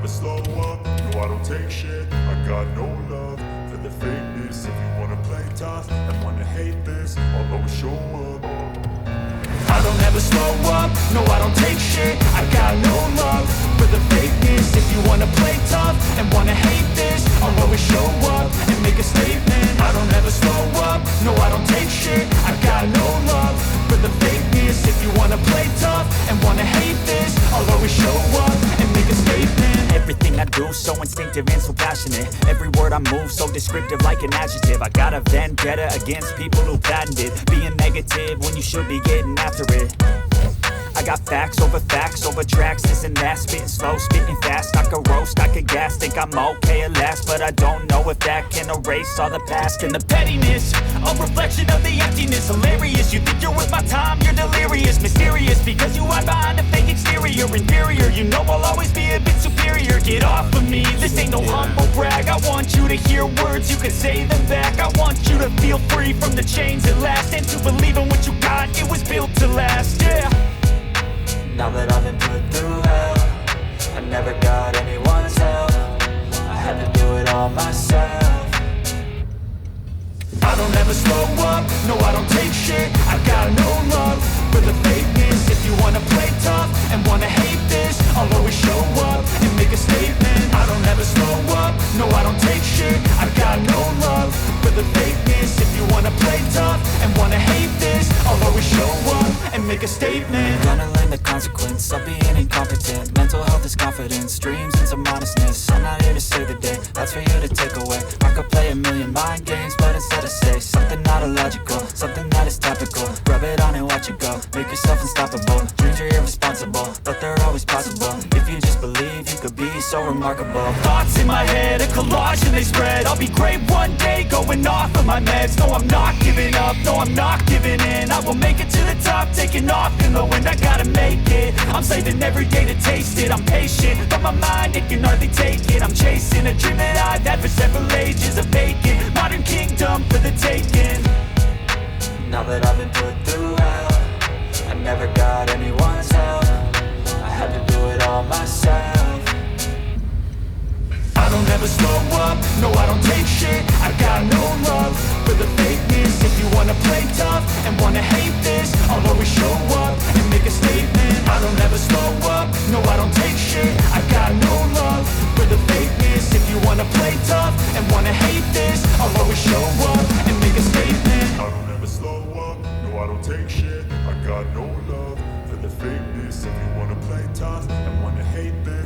slow up, no I don't take shit. I got no love for the fakeness. If you wanna play tough and wanna hate this, I'll always show up. I don't ever slow up, no I don't take shit. I got no love for the fakeness. If you wanna play tough and wanna hate this, I'll always show up and make a statement. I don't ever slow up, no I don't take shit. I got no love for the fakeness. If you wanna play tough and wanna hate this, I'll always show up and make a statement. Everything I do so instinctive and so passionate. Every word I move so descriptive like an adjective. I got a vendetta against people who patented being negative when you should be getting after it. I got facts over tracks, this and that. Spitting slow, spitting fast. I could roast, I could gas. Think I'm okay at last, but I don't know if that can erase all the past. And the pettiness, a reflection of the emptiness. Hilarious, you think you're worth my time, you're delirious. Mysterious, because you hide behind a fake exterior. Inferior, you know I'll always be a bit superior. Get off of me, this ain't no humble brag. I want you to hear words, you can say them back. I want you to feel free from the chains at last, and to believe in what you got, it was built to last, yeah. Now that I've been put through hell, I never got anyone's help. I had to do it all myself. I don't ever slow up, no I don't take shit. I got no love for the fakeness. If you wanna play tough and wanna hate this, I'll always show up and make a statement. I don't ever slow up, no I don't take shit. I got no love for the fakeness. If you wanna play tough and wanna hate this, I'll always show up and make a statement. Gonna learn the consequence of being incompetent. Mental health is confidence, dreams into modestness. I'm not here to save the day, that's for you to take away. I could play a million mind games, but instead I say something not illogical, something that is topical. Rub it on and watch it go, make yourself unstoppable. Dreams are irresponsible, but they're always possible. If you just believe, you could be so remarkable. Thoughts in my head, a collage and they spread. I'll be great one day, going off of my meds. No, I'm not giving up, no, I'm not giving in. I will make it to the top, taking off in the wind. I gotta make it, I'm saving every day to taste it. I'm patient, but my mind, it can hardly take it. I'm chasing a dream that I've had for several ages. A vacant, modern kingdom for the taking. Now that I've been put through hell, I never got anyone's help. I had to do it all myself. I don't ever slow up, no I don't take shit. I got no love for the fakeness. If you wanna play tough and wanna hate this, I'll always show up and make a statement. I don't ever slow up, no I don't take shit. I got no love for the fakeness. If you wanna play tough and wanna hate this, I'll always show up and make a statement. I don't ever slow up, no I don't take shit. I got no love for the fakeness. If you wanna play tough and wanna hate this,